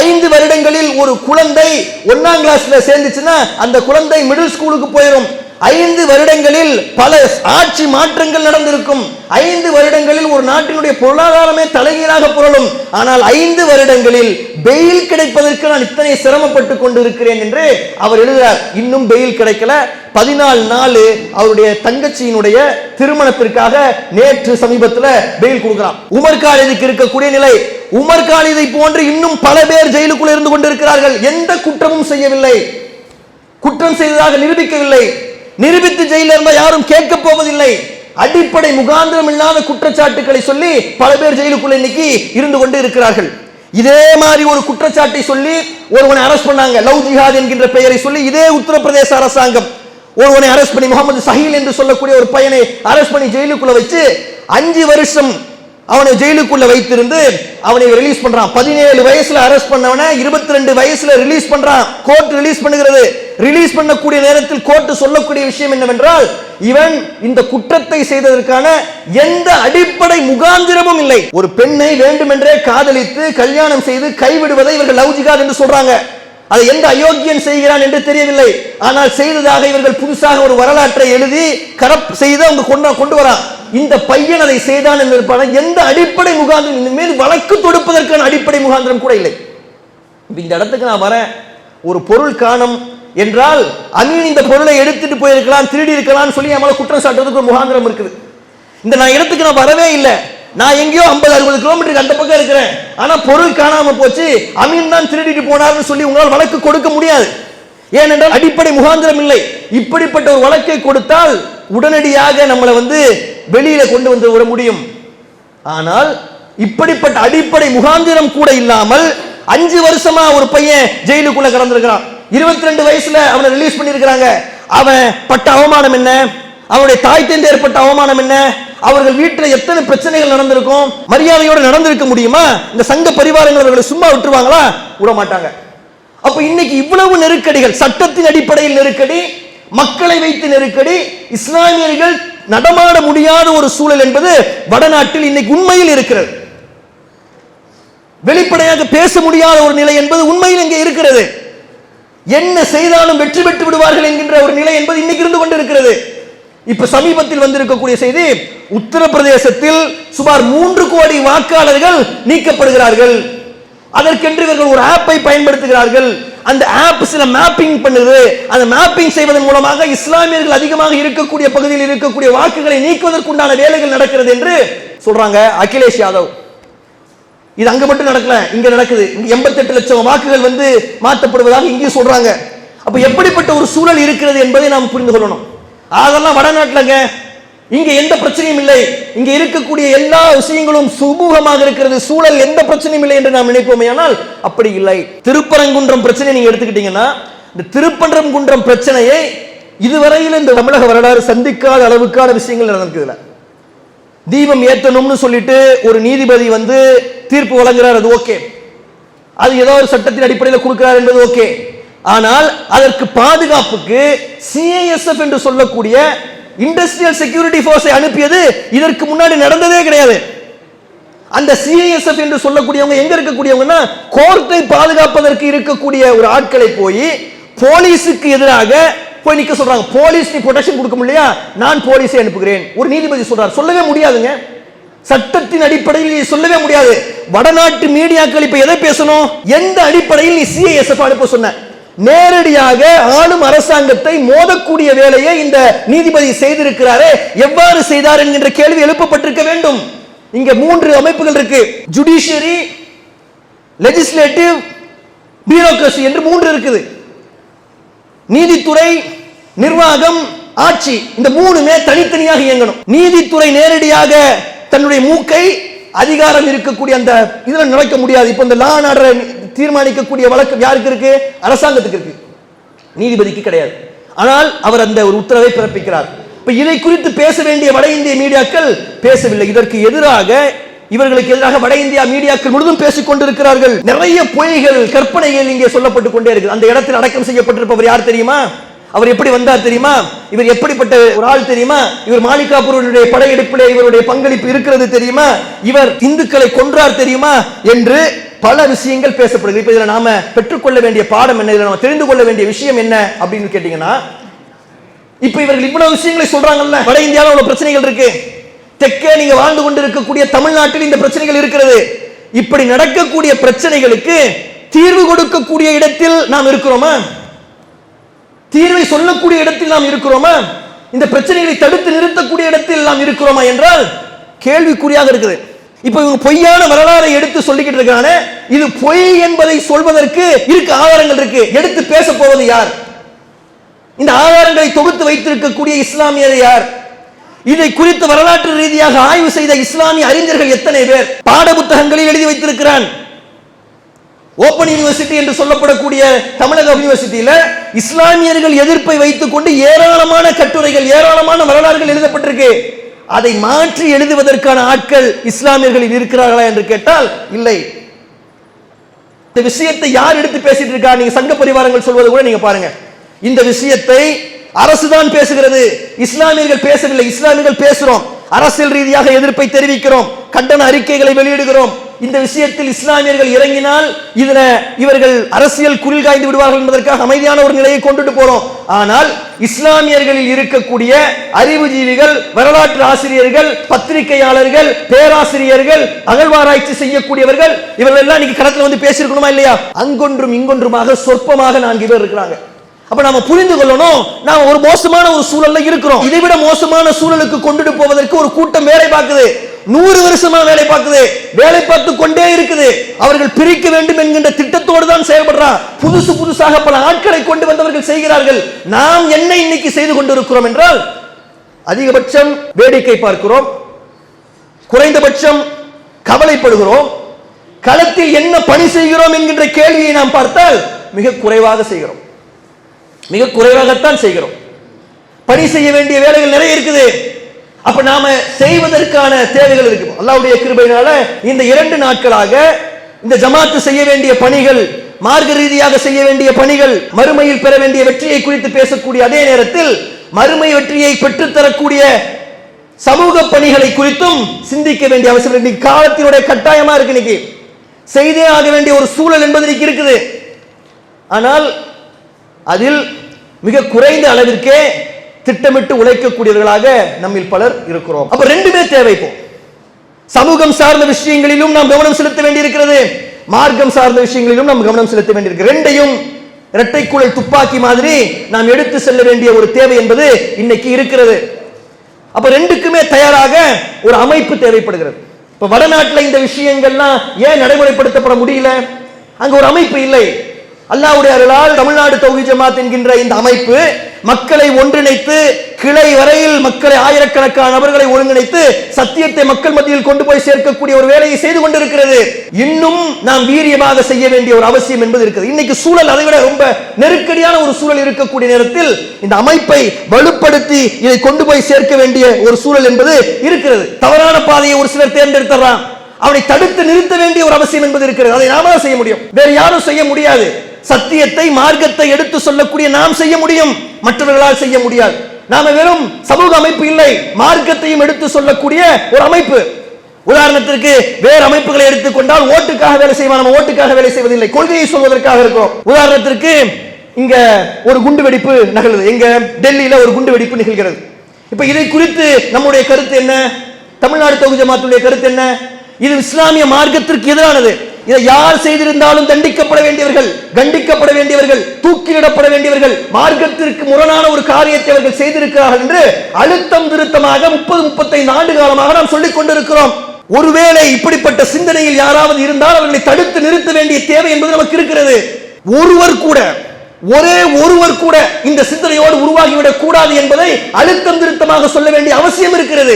5 வருடங்களில் ஒரு குழந்தை 1ஆம் கிளாஸ்ல சேர்ந்துச்சுன்னா அந்த குழந்தை மிடில் ஸ்கூலுக்கு போயிடும். 5 வருடங்களில் பல ஆட்சி மாற்றங்கள் நடந்திருக்கும். 5 வருடங்களில் ஒரு நாட்டினுடைய பொருளாதாரமே தலைகீழாக புரளும். ஆனால் 5 வருடங்களில் பெயில் கிடைப்பதற்கு நான் இத்தனை சிரமப்பட்டு கொண்டு இருக்கிறேன் என்று அவர் எழுதுகிறார். இன்னும் பெயில் கிடைக்கல. 14 நாள் அவருடைய தங்கச்சியினுடைய திருமணத்திற்காக நேற்று சமீபத்தில் பெயில் கொடுக்கிறார். உமர் காலிதுக்கு இருக்கக்கூடிய நிலை, உமர் காலிதை போன்று இன்னும் பல பேர் ஜெயிலுக்குள் இருந்து கொண்டிருக்கிறார்கள். எந்த குற்றமும் செய்யவில்லை, குற்றம் செய்ததாக நிரூபிக்கவில்லை. நிரூபித்து ஜெயில இருந்தா யாரும் கேட்க போவதில்லை. அடிப்படை முகாந்திரம் இல்லாத குற்றச்சாட்டுகளை சொல்லி பல பேர் ஜெயிலுக்குள்ள இன்னைக்கு இருந்து கொண்டு இருக்கிறார்கள். இதே மாதிரி ஒரு குற்றச்சாட்டை சொல்லி ஒருவனை அரெஸ்ட் பண்ணாங்க, லவ் ஜிஹாத் என்கின்ற பெயரை சொல்லி. இதே உத்தரப்பிரதேச அரசாங்கம் ஒருவனை அரெஸ்ட் பண்ணி, முகமது சஹீல் என்று சொல்லக்கூடிய ஒரு பையனை அரெஸ்ட் பண்ணி ஜெயிலுக்குள்ள வச்சு 5 வருஷம் அவனை ஜெயிலுக்குள்ள வைத்திருந்து அவனை ரிலீஸ் பண்றான். 17 வயசுல அரெஸ்ட் பண்ணவன 22 வயசுல ரிலீஸ் பண்றான். கோர்ட் ரிலீஸ் பண்ணுகிறது. ரிலீஸ் பண்ணக்கூடிய நேரத்தில் கோர்ட் சொல்லக்கூடிய விஷயம் என்னவென்றால், இவன் இந்த குற்றத்தை செய்ததற்கான எந்த அடிப்படை முகாந்திரமும் இல்லை. ஒரு பெண்ணை வேண்டுமென்றே காதலித்து கல்யாணம் செய்து கைவிடுவதை இவர்கள் லவ் ஜிஹாத் என்று சொல்றாங்க. அதை எந்த அயோக்கியன் செய்கிறான் என்று தெரியவில்லை. ஆனால் செய்ததாக இவர்கள் புதுசாக ஒரு வரலாற்றை எழுதி கரப்ட் செய்து அவங்க கொண்டு வரான். இந்த பையன் அதை செய்தான் என்று எந்த அடிப்படை முகாந்திரம், இந்த மீது வழக்கு தொடுப்பதற்கான அடிப்படை முகாந்திரம் கூட இல்லை. இந்த இடத்துக்கு நான் வரேன். ஒரு பொருள் காணும் என்றால் அமீன் இந்த பொருளை எடுத்துட்டு போயிருக்கலாம், திருடி இருக்கலாம் சொல்லி நம்மள குற்றம் சாட்டுறதுக்கு ஒரு முகாந்திரம் இருக்குது. இந்த இடத்துக்கு நான் வரவே இல்லை. நான் எங்கேயோ 50-60 கிலோமீட்டருக்கு அந்த பக்கம் இருக்கிறேன். ஆனா பொருள் காணாம போச்சு, அமீன் தான் திருடிட்டு போனார்னு சொல்லி உங்களால் வழக்கு கொடுக்க முடியாது. ஏனென்றால் அடிப்படை முகாந்திரம் இல்லை. இப்படிப்பட்ட ஒரு வழக்கை கொடுத்தால் உடனடியாக நம்மளை வெளியில கொண்டு வந்து விட முடியும். ஆனால் இப்படிப்பட்ட அடிப்படை முகாந்திரம் கூட இல்லாமல் 5 வருஷமா ஒரு பையன் ஜெயிலுக்குள்ள கடந்திருக்கிறான். 22 வயசுல அவனை ரிலீஸ் பண்ணிருக்கிறாங்க. அவன் பட்ட அவமானம் என்ன, அவனுடைய தாய் தந்தை ஏற்பட்ட அவமானம் என்ன, அவர்கள் வீட்டில் எத்தனை பிரச்சனைகள் நடந்திருக்கும், மரியாதையோடு நடந்திருக்க முடியுமா? இந்த சங்க பரிவாரங்கள் அவர்களை சும்மா விட்டுருவாங்களா? விட மாட்டாங்க. அப்ப இன்னைக்கு இவ்வளவு நெருக்கடிகள், சட்டத்தின் அடிப்படையில் நெருக்கடி, மக்களை வைத்து நெருக்கடி, இஸ்லாமியர்கள் நடமாட முடியாத ஒரு சூழல் என்பது வடநாட்டில் இன்னைக்கு உண்மையில் இருக்கிறது. வெளிப்படையாக பேச முடியாத ஒரு நிலை என்பது உண்மையில் இங்கே இருக்கிறது. என்ன செய்தாலும் வெற்றி பெற்று விடுவார்கள் என்கின்ற ஒரு நிலை என்பது இன்னைக்கு இருந்து கொண்டிருக்கிறது. இப்ப சமீபத்தில் வந்திருக்கக்கூடிய செய்தி, உத்தரப்பிரதேசத்தில் சுமார் 3 கோடி வாக்காளர்கள் நீக்கப்படுகிறார்கள். அதற்கென்று இவர்கள் ஒரு ஆப்பை பயன்படுத்துகிறார்கள். அந்த ஆப் சில மேப்பிங் பண்ணுது. அந்த மேப்பிங் செய்வதன் மூலமாக இஸ்லாமியர்கள் அதிகமாக இருக்கக்கூடிய பகுதியில் இருக்கக்கூடிய வாக்குகளை நீக்குவதற்குண்டான வேலைகள் நடக்கிறது என்று சொல்றாங்க அகிலேஷ் யாதவ். இது அங்க மட்டும் நடக்கல, இங்க நடக்குது. 88 லட்சம் வாக்குகள் மாற்றப்படுவதாக இங்கே சொல்றாங்க. அப்ப எப்படிப்பட்ட ஒரு சூழல் இருக்கிறது என்பதை நாம் புரிந்து கொள்ளணும். அதெல்லாம் வடநாட்டிலங்க, இங்க எந்த பிரச்சனையும் இல்லை. இங்க இருக்கக்கூடிய எல்லா விஷயங்களும் சுமூகமாக இருக்கிறது, சூழல் எந்த பிரச்சனையும் இல்லை என்று நாம் நினைப்போமே. ஆனால் அப்படி இல்லை. திருப்பரங்குன்றம் பிரச்சனை நீங்க எடுத்துக்கிட்டீங்கன்னா, இந்த திருப்பரங்குன்றம் பிரச்சனையை இதுவரையில் இந்த தமிழக வரலாறு சந்திக்காத அளவுக்கான விஷயங்கள் நடக்குதுல. தீபம் ஏற்றணும்னு சொல்லிட்டு ஒரு நீதிபதி தீர்ப்பு வழங்குறார், அது ஓகே. அது ஏதோ ஒரு சட்டத்தின் அடிப்படையில் கொடுக்கிறார் என்பது ஓகே. ஆனால் அதற்கு பாதுகாப்புக்கு CISF என்று சொல்லக்கூடிய இண்டஸ்ட்ரியல் செக்யூரிட்டி போர்ஸை அனுப்பியது இதற்கு முன்னாடி நடந்ததே கிடையாது. அந்த CISF என்று சொல்லக்கூடியவங்க எங்க இருக்கக்கூடியவங்கன்னா, கோர்ட்டை பாதுகாப்பதற்கு இருக்கக்கூடிய ஒரு ஆட்களை போய் போலீஸுக்கு எதிராக போய் நிக்க சொல்றாங்க. போலீஸ் நீ ப்ரொடெக்ஷன் கொடுக்க முடியலையா, நான் போலீஸை அனுப்புகிறேன். ஒரு நீதிபதி சொல்றார். சொல்லவே முடியாதுங்க. சட்டத்தின் அடிப்படையில் சொல்லவே முடியாது. வடநாட்டு மீடியாக்கள் இப்ப எதை பேசணும், எந்த அடிப்படையில் நீ CISF அனுப்ப சொன்ன? நேரடியாக ஆளும் அரசாங்கத்தை மோதக்கூடிய வேலையை இந்த நீதிபதி செய்திருக்கிறாரே, எவ்வாறு செய்தார் என்கின்ற கேள்வி எழுப்பப்பட்டிருக்க வேண்டும். இங்க 3 அமைப்புகள் இருக்கு: ஜுடிஷியரி, லெஜிஸ்லேட்டிவ், பியூரோக்ரசி என்று 3 இருக்குது. நீதித்துறை, நிர்வாகம், ஆட்சி, இந்த 3மே தனித்தனியாக இயங்கணும். நீதித்துறை நேரடியாக தன்னுடைய மூக்கை அதிகாரம் இருக்கக்கூடிய அந்த இதுல நுழைக்க முடியாது. இப்ப இந்த லா அண்ட் ஆர்டர் தீர்மானிக்கக்கூடிய வழக்கு யாருக்கு இருக்கு? அரசாங்கத்துக்கு இருக்கு, நீதிபதிக்கு கிடையாது. ஆனால் அவர் அந்த ஒரு உத்தரவை பிறப்பிக்கிறார். இப்ப இதை குறித்து பேச வேண்டிய வட இந்திய மீடியாக்கள் பேசவில்லை. இதற்கு எதிராக, இவர்களுக்கு எதிராக வட இந்தியா மீடியாக்கள் முழுதும் பேசிக் கொண்டிருக்கிறார்கள். நிறைய பொய்கள், கற்பனைகள் இங்கே சொல்லப்பட்டுக் கொண்டே இருக்கு. அந்த இடத்தில் அடக்கம் செய்யப்பட்டிருப்பவர் யார் தெரியுமா? அவர் எப்படி வந்தார் தெரியுமா? இவர் எப்படிப்பட்ட ஒரு ஆள் தெரியுமா? இவர் மாலிகாபூருடைய படையெடுப்பிலே இவருடைய பங்களிப்பு இருக்கிறது தெரியுமா? இவர் இந்துக்களை கொன்றார் தெரியுமா? என்று பல விஷயங்கள் பேசப்படுகிறது. இப்ப இதுல நாம பெற்றுக்கொள்ள வேண்டிய பாடம் என்ன, இதுல நாம தெரிந்து கொள்ள வேண்டிய விஷயம் என்ன அப்படின்னு கேட்டீங்கன்னா, இப்ப இவர்கள் இவ்வளவு விஷயங்களை சொல்றாங்கல்ல, வட இந்தியாவில் உள்ள பிரச்சனைகள் இருக்கு, தெற்கே நீங்க வாழ்ந்து கொண்டிருக்கக்கூடிய தமிழ்நாட்டில் இந்த பிரச்சனைகள் இருக்கிறது. இப்படி நடக்கக்கூடிய பிரச்சனைகளுக்கு தீர்வு கொடுக்கக்கூடிய இடத்தில் நாம் இருக்கிறோமா? தீர்வை சொல்லக்கூடிய இடத்தில் நாம் இருக்கிறோமா? இந்த பிரச்சனைகளை தடுத்து நிறுத்தக்கூடிய இடத்தில் நாம் இருக்கிறோமா என்றால் கேள்விக்குறியாக இருக்குது. இப்ப இவங்க பொய்யான வரலாறை எடுத்து சொல்லிக்கிட்டு இருக்காங்க. இது பொய் என்பதை சொல்வதற்கு இருக்கு ஆதாரங்கள் இருக்கு. எடுத்து பேச போவது யார்? இந்த ஆதாரங்களை தொகுத்து வைத்திருக்கக்கூடிய இஸ்லாமியர் யார்? இதை குறித்து வரலாற்று ரீதியாக ஆய்வு செய்த இஸ்லாமிய அறிஞர்கள் எத்தனை பேர்? பாட புத்தகங்களில் எழுதி வைத்திருக்கிறான். ஓபன் யூனிவர்சிட்டி என்று சொல்லப்படக்கூடிய தமிழக யூனிவர்சிட்டியில இஸ்லாமியர்கள் எதிர்ப்பை வைத்துக் கொண்டு ஏராளமான கட்டுரைகள், ஏராளமான வரலாறுகள் எழுதப்பட்டிருக்கு. அதை மாற்றி எழுதுவதற்கான ஆட்கள் இஸ்லாமியர்கள் இருக்கிறார்களா என்று கேட்டால் இல்லை. இந்த விஷயத்தை யார் எடுத்து பேசிட்டு இருக்கா? நீங்க சங்க பரிவாரங்கள் சொல்வது கூட நீங்க பாருங்க. இந்த விஷயத்தை அரசுதான் பேசுகிறது, இஸ்லாமியர்கள் பேசவில்லை. இஸ்லாமியர்கள் பேசுறோம், அரசியல் ரீதியாக எதிர்ப்பை தெரிவிக்கிறோம், கண்டன அறிக்கைகளை வெளியிடுகிறோம். இந்த விஷயத்தில் இஸ்லாமியர்கள் இறங்கினால் இதுல இவர்கள் அரசியல் குளிர் காய்ந்து விடுவார்கள் என்பதற்காக அமைதியான ஒரு நிலையை கொண்டுட்டு போறோம். ஆனால் இஸ்லாமியர்களில் இருக்கக்கூடிய அறிவுஜீவிகள், வரலாற்று ஆசிரியர்கள், பத்திரிகையாளர்கள், பேராசிரியர்கள், அகழ்வாராய்ச்சி செய்யக்கூடியவர்கள், இவர்கள் எல்லாம் இன்னைக்கு களத்துல வந்து பேசியிருக்கணுமா இல்லையா? அங்கொன்றும் இங்கொன்றுமாக சொற்பமாக 4 பேர் இருக்கிறாங்க. அப்ப நாம புரிந்து கொள்ளணும், நாம ஒரு மோசமான ஒரு சூழல்ல இருக்கிறோம். இதை விட மோசமான சூழலுக்கு கொண்டுட்டு போவதற்கு ஒரு கூட்டம் வேலை பார்க்குது, 100 வருஷமா வேலை பார்க்குது, வேலை பார்த்து கொண்டே இருக்குது. அவர்கள் பிரிக்க வேண்டும் என்கின்ற திட்டத்தோடு தான் செயல்படுறான். புதுசாக பல ஆட்களை கொண்டு வந்தவர்கள் செய்கிறார்கள். நாம் என்ன இன்னைக்கு செய்து கொண்டிருக்கிறோம் என்றால், அதிகபட்சம் வேடிக்கை பார்க்கிறோம், குறைந்தபட்சம் கவலைப்படுகிறோம். களத்தில் என்ன பணி செய்கிறோம் என்கின்ற கேள்வியை நாம் பார்த்தால் மிக குறைவாக செய்கிறோம், மிக குறைவாகத்தான் செய்கிறோம். பணி செய்ய வேண்டிய வேலைகள் நிறைய இருக்குது. அப்ப நாம செய்வதற்கான தேவைகள் இருக்கு. அல்லாஹ்வுடைய கிருபையினால இந்த 2 நாட்களாக இந்த ஜமாத்து செய்ய வேண்டிய பணிகள், மார்க்க ரீதியாக செய்ய வேண்டிய பணிகள், மறுமையில் பெற வேண்டிய வெற்றியை குறித்து பேசக்கூடிய அதே நேரத்தில் மறுமை வெற்றியை பெற்றுத்தரக்கூடிய சமூக பணிகளை குறித்தும் சிந்திக்க வேண்டிய அவசியம் இன்னைக்கு காலத்தினுடைய கட்டாயமா இருக்கு. இன்னைக்கு செய்தே ஆக வேண்டிய ஒரு சூழல் என்பது இன்னைக்கு இருக்குது. ஆனால் அதில் மிக குறைந்த அளவிற்கே திட்டமிட்டு உழைக்கக்கூடியவர்களாக நம்மில் பலர் இருக்கிறோம். அப்ப 2மே தேவை. சமூகம் சார்ந்த விஷயங்களிலும் நாம் கவனம் செலுத்த வேண்டியிருக்கிறது, மார்க்கம் சார்ந்த விஷயங்களிலும் நாம் கவனம் செலுத்த வேண்டியிருக்கிறது. 2யும் இரட்டைக்குழல் துப்பாக்கி மாதிரி நாம் எடுத்து செல்ல வேண்டிய ஒரு தேவை என்பது இன்னைக்கு இருக்கிறது. அப்ப 2க்குமே தயாராக ஒரு அமைப்பு தேவைப்படுகிறது. இப்ப வடநாட்டில் இந்த விஷயங்கள்லாம் ஏன் நடைமுறைப்படுத்தப்பட முடியல? அங்க ஒரு அமைப்பு இல்லை. அல்லாஹ்வுடைய அருளால் தமிழ்நாடு தௌஹீத் ஜமாத் என்கின்ற இந்த அமைப்பு மக்களை ஒன்றிணைத்து, கிளை வரையில் மக்களை, ஆயிரக்கணக்கான நபர்களை ஒருங்கிணைத்து சத்தியத்தை மக்கள் மத்தியில் கொண்டு போய் சேர்க்கக்கூடிய ஒரு வேலையை செய்து கொண்டிருக்கிறது. இன்னும் நாம் வீரியமாக செய்ய வேண்டிய ஒரு அவசியம் என்பது இருக்கிறது. இன்னைக்கு சூழல் அதை விட ரொம்ப நெருக்கடியான ஒரு சூழல் இருக்கக்கூடிய நேரத்தில் இந்த அமைப்பை வலுப்படுத்தி இதை கொண்டு போய் சேர்க்க வேண்டிய ஒரு சூழல் என்பது இருக்கிறது. தவறான பாதையை ஒரு சிலர் தேர்ந்தெடுத்துறான், அவனை தடுத்து நிறுத்த வேண்டிய ஒரு அவசியம் என்பது இருக்கிறது. அதை நாம தான் செய்ய முடியும், வேற யாரும் செய்ய முடியாது. சத்தியத்தை, மார்க்கத்தை எடுத்து சொல்லக்கூடிய நாம் செய்ய முடியும், மற்றவர்களால் செய்ய முடியாது. நாம வெறும் சமூக அமைப்பு இல்லை, மார்க்கத்தையும் எடுத்து சொல்லக்கூடிய ஒரு அமைப்பு. உதாரணத்திற்கு வேறு அமைப்புகளை எடுத்துக்கொண்டால் ஓட்டுக்காக வேலை செய்வான், நம்ம ஓட்டுக்காக வேலை செய்வதில்லை, கொள்கையை சொல்வதற்காக இருக்கிறோம். உதாரணத்திற்கு இங்க ஒரு குண்டு வெடிப்பு நிகழ்வு, எங்க டெல்லியில ஒரு குண்டு வெடிப்பு நிகழ்கிறது. இப்ப இதை குறித்து நம்முடைய கருத்து என்ன? தமிழ்நாடு தௌஹீத் ஜமாத்துடைய கருத்து என்ன? இது இஸ்லாமிய மார்க்கத்திற்கு எதிரானது. இதை யார் செய்திருந்தாலும் தண்டிக்கப்பட வேண்டியவர்கள், கண்டிக்கப்பட வேண்டியவர்கள், தூக்கிலிடப்பட வேண்டியவர்கள், மார்க்கத்திற்கு முரணான ஒரு காரியத்தை அவர்கள் செய்திருக்கிறார்கள் என்று அழுத்தம் திருத்தமாக 30-35 ஆண்டு காலமாக நாம் சொல்லிக் கொண்டிருக்கிறோம். ஒருவேளை இப்படிப்பட்ட சிந்தனையில் யாராவது இருந்தால் அவர்களை தடுத்து நிறுத்த வேண்டிய தேவை என்பது நமக்கு இருக்கிறது. ஒரே ஒருவர் கூட இந்த சிந்தனையோடு உருவாகிவிடக் கூடாது என்பதை அழுத்தம் திருத்தமாக சொல்ல வேண்டிய அவசியம் இருக்கிறது.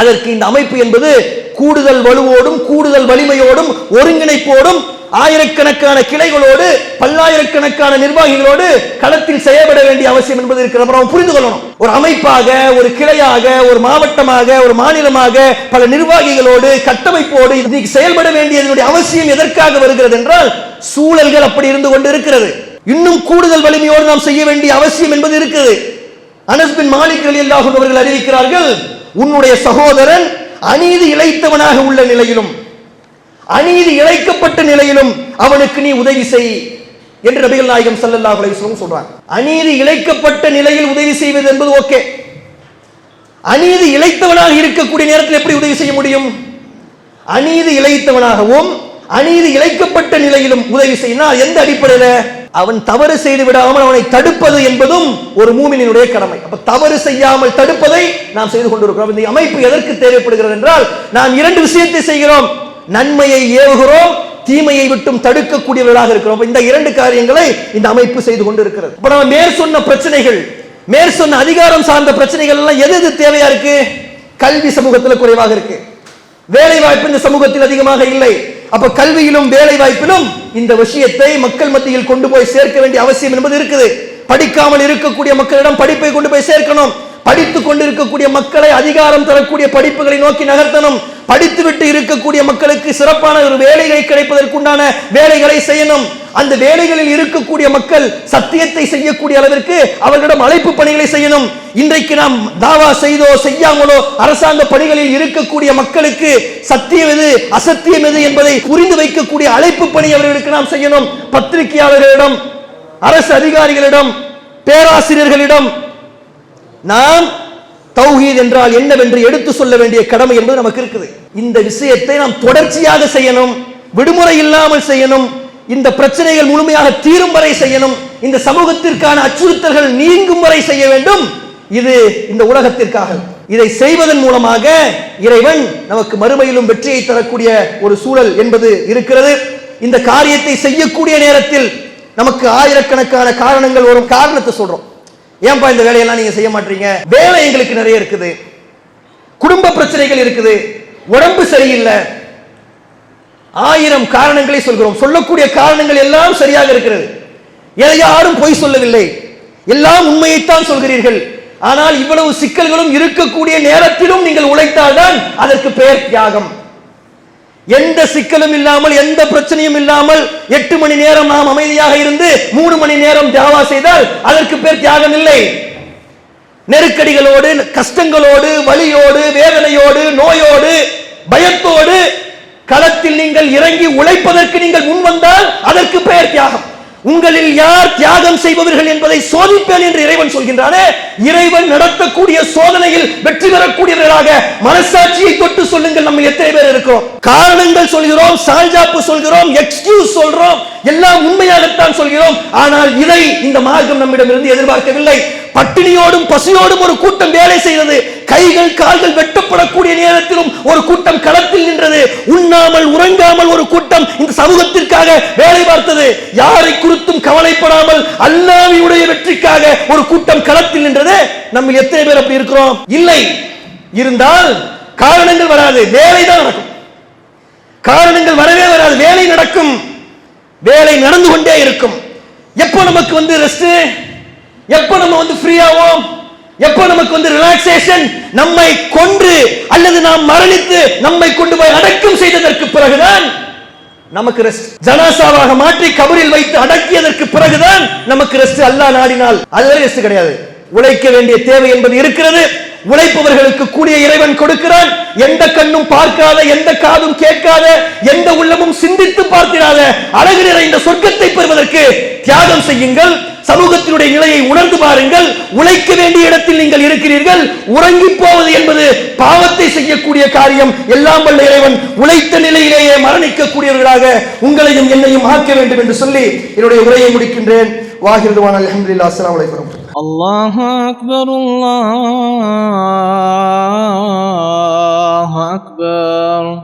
அதற்கு இந்த அமைப்பு என்பது கூடுதல் வலுவோடும் கூடுதல் வலிமையோடும் ஒருங்கிணைப்போடும் ஆயிரக்கணக்கான கிளைகளோடு பல்லாயிரக்கணக்கான நிர்வாகிகளோடு களத்தில் செயல்பட வேண்டிய அவசியம் என்பது இருக்கிறது. புரிந்து கொள்ளணும். ஒரு அமைப்பாக, ஒரு கிளையாக, ஒரு மாவட்டமாக, ஒரு மாநிலமாக பல நிர்வாகிகளோடு கட்டமைப்போடு செயல்பட வேண்டியதனுடைய அவசியம் எதற்காக வருகிறது என்றால் சூழல்கள் அப்படி இருந்து கொண்டு இருக்கிறது. இன்னும் கூடுதல் வலிமையோடு நாம் செய்ய வேண்டிய அவசியம் என்பது இருக்கிறது. அனஸ் பின் மாலிக் ரலியல்லாஹு அன்ஹு அவர்கள் அறிவிக்கிறார்கள், உன்னுடைய சகோதரன் அநீதி இழைத்தவனாக உள்ள நிலையிலும் அநீதி இழைக்கப்பட்ட நிலையிலும் அவனுக்கு நீ உதவி செய் என்று நபிகள் நாயகம் ஸல்லல்லாஹு அலைஹி வஸல்லம் சொல்றாங்க. அநீதி இழைக்கப்பட்ட நிலையில் உதவி செய்வது என்பது ஓகே. அநீதி இழைத்தவனாக இருக்கக்கூடிய நேரத்தில் எப்படி உதவி செய்ய முடியும்? அநீதி இழைத்தவனாகவும் அநீதி இழைக்கப்பட்ட நிலையிலும் உதவி செய்யணும். எந்த அடிப்படையில்? அவன் தவறு செய்து விடாமல் அவனை தடுப்பது என்பதும் ஒரு மூமினினுடைய கடமை. அப்ப தவறு செய்யாமல் தடுப்பதை நாம் செய்து கொண்டிருக்கிறோம். இந்த அமைப்பு எதற்கு தேவைப்படுகிறது என்றால் நாம் இரண்டு விஷயத்தை செய்கிறோம். நன்மையை ஏவுகிறோம், தீமையை விட்டும் தடுக்கக்கூடியவர்களாக இருக்கிறோம். இந்த இரண்டு காரியங்களை இந்த அமைப்பு செய்து கொண்டு இருக்கிறது. இப்ப நம்ம மேற்சொன்ன பிரச்சனைகள், மேற்சொன்ன அதிகாரம் சார்ந்த பிரச்சனைகள் எல்லாம் எது தேவையா இருக்கு? கல்வி சமூகத்தில் குறைவாக இருக்கு, வேலை வாய்ப்பு இந்த சமூகத்தில் அதிகமாக இல்லை. அப்ப கல்வியிலும் வேலை வாய்ப்பிலும் இந்த விஷயத்தை மக்கள் மத்தியில் கொண்டு போய் சேர்க்க வேண்டிய அவசியம் என்பது இருக்குது. படிக்காமல் இருக்கக்கூடிய மக்களிடம் படிப்பை கொண்டு போய் சேர்க்கணும். படித்துக் கொண்டிருக்கக்கூடிய மக்களை அதிகாரம் தரக்கூடிய படிப்புகளை நோக்கி நகர்த்தணும். படித்துவிட்டு இருக்கக்கூடிய மக்களுக்கு சிறப்பான ஒரு வேலைகளை கிடைப்பதற்குண்டான வேலைகளை செய்யணும். அந்த வேலைகளில் இருக்கக்கூடிய மக்கள் சத்தியத்தை செய்யக்கூடிய அளவிற்கு அவர்களிடம் அழைப்பு பணிகளை செய்யணும். இன்றைக்கு நாம் தாவா செய்தோ செய்யாமலோ அரசாங்க பணிகளில் இருக்கக்கூடிய மக்களுக்கு சத்தியம் எது அசத்தியம் எது என்பதை புரிந்து வைக்கக்கூடிய அழைப்பு பணி அவர்களுக்கு நாம் செய்யணும். பத்திரிகையாளர்களிடம், அரசு அதிகாரிகளிடம், பேராசிரியர்களிடம் நாம் தௌஹீத் என்றால் என்னவென்று எடுத்து சொல்ல வேண்டிய கடமை என்பது நமக்கு இருக்குது. இந்த விஷயத்தை நாம் தொடர்ச்சியாக செய்யணும், விடுமுறை இல்லாமல் செய்யணும். இந்த பிரச்சனைகள் முழுமையாக தீரும் வரை செய்யணும். இந்த சமூகத்திற்கான அச்சுறுத்தல்கள் நீங்கும் வரை செய்ய வேண்டும். இது இந்த உலகத்திற்காக. இதை செய்வதன் மூலமாக இறைவன் நமக்கு மறுமையிலும் வெற்றியை தரக்கூடிய ஒரு சூழல் என்பது இருக்கிறது. இந்த காரியத்தை செய்யக்கூடிய நேரத்தில் நமக்கு ஆயிரக்கணக்கான காரணங்கள் வரும். காரணத்தை சொல்றோம். ஏன்பா இந்த வேலையெல்லாம் நீங்க செய்ய மாட்டீங்க? வேலை எங்களுக்கு நிறைய இருக்குது, குடும்ப பிரச்சனைகள் இருக்குது, உடம்பு சரியில்லை, ஆயிரம் காரணங்களை சொல்கிறோம். சொல்லக்கூடிய காரணங்கள் எல்லாம் சரியாக இருக்கிறது. யாரும் பொய் சொல்லவில்லை, எல்லாம் உண்மையைத்தான் சொல்கிறீர்கள். ஆனால் இவ்வளவு சிக்கல்களும் இருக்கக்கூடிய நேரத்திலும் நீங்கள் உழைத்தால்தான் அதற்கு பெயர் தியாகம். எந்த சிக்கலும் இல்லாமல் எந்த பிரச்சனையும் இல்லாமல் 8 மணி நேரம் நாம் அமைதியாக இருந்து 3 மணி நேரம் தியாவா செய்தால் அதற்கு பேர் தியாகம் இல்லை. நெருக்கடிகளோடு, கஷ்டங்களோடு, வலியோடு, வேதனையோடு, நோயோடு, பயத்தோடு களத்தில் நீங்கள் இறங்கி உழைப்பதற்கு நீங்கள் முன் வந்தால் அதற்கு பெயர் தியாகம். உங்களில் யார் தியாகம் செய்பவர்கள் என்பதை சோதிப்பேன் என்று இறைவன் சொல்கின்றானே, இறைவன் நடத்தக்கூடிய சோதனையில் வெற்றி பெறக்கூடியவர்களாக மனசாட்சியை தொட்டு சொல்லுங்கள். நம்ம எத்தனை பேர் இருக்கிறோம்? காரணங்கள் சொல்கிறோம், சால்ஜாப்பு சொல்கிறோம், எக்ஸ்கியூஸ் சொல்றோம், எல்லாம் உண்மையாகத்தான் சொல்கிறோம். ஆனால் இதை இந்த மார்க்கம் நம்மிடமிருந்து எதிர்பார்க்கவில்லை. பட்டினியோடும் பசியோடும் ஒரு கூட்டம் வேலை செய்தது. கைகள் கால்கள் வெட்டப்படக்கூடிய நேரத்திலும் ஒரு கூட்டம் களத்தில் நின்றது. உண்ணாமல் உறங்காமல் ஒரு கூட்டம் இந்த சமூகத்திற்காக வேலை பார்த்தது. யாரை குறித்தும் கவலைப்படாமல் அல்லாஹ்வுடைய வெற்றிக்காக ஒரு கூட்டம் களத்தில் நின்றது. நம்ம எத்தனை பேர் அப்படி இருக்கிறோம்? இல்லை. இருந்தால் காரணங்கள் வராது, வேலை தான் நடக்கும். காரணங்கள் வரவே வராது, வேலை நடக்கும். வேலை நடந்து கொண்டே இருக்கும். எப்போ நமக்கு ரெஸ்ட், எப்போ நம்ம ஃப்ரீ ஆவோம், எப்போ நமக்கு ரிலாக்சேஷன்? நம்மை கொன்று அல்லது நாம் மரணித்து நம்மை கொண்டு போய் அடக்கம் செய்ததற்கு பிறகுதான் நமக்கு ரெஸ்ட். ஜனாசாவாக மாற்றி கபரில் வைத்து அடக்கியதற்கு பிறகுதான் நமக்கு ரெஸ்ட். அல்லாஹ் நாடினால் அதுவரை ரெஸ்ட் கிடையாது. உழைக்க வேண்டிய தேவை என்பது இருக்கிறது. உழைப்பவர்களுக்கு கூடிய இறைவன் கொடுக்கிறான். எந்த கண்ணும் பார்க்காத, எந்த காதும் கேட்காத, எந்த உள்ளமும் சிந்தித்து பார்த்திராத அழகு நிறைந்த சொர்க்கத்தை பெறுவதற்கு தியாகம் செய்யுங்கள். சமூகத்தினுடைய நிலையை உணர்ந்து பாருங்கள். உழைக்க வேண்டிய இடத்தில் நீங்கள் இருக்கிறீர்கள். உறங்கி போவது என்பது பாவத்தை செய்யக்கூடிய காரியம். எல்லாம் வல்ல இறைவன் உழைத்த நிலையிலேயே மரணிக்கக்கூடியவர்களாக உங்களையும் என்னையும் ஆக்க வேண்டும் என்று சொல்லி என்னுடைய உரையை முடிக்கின்றேன். வாஹிருவான் அல்ஹம்துலில்லாஹ். அஸ்ஸலாமு அலைக்கும். அல்லாஹு அக்பர், அல்லாஹு அக்பர்.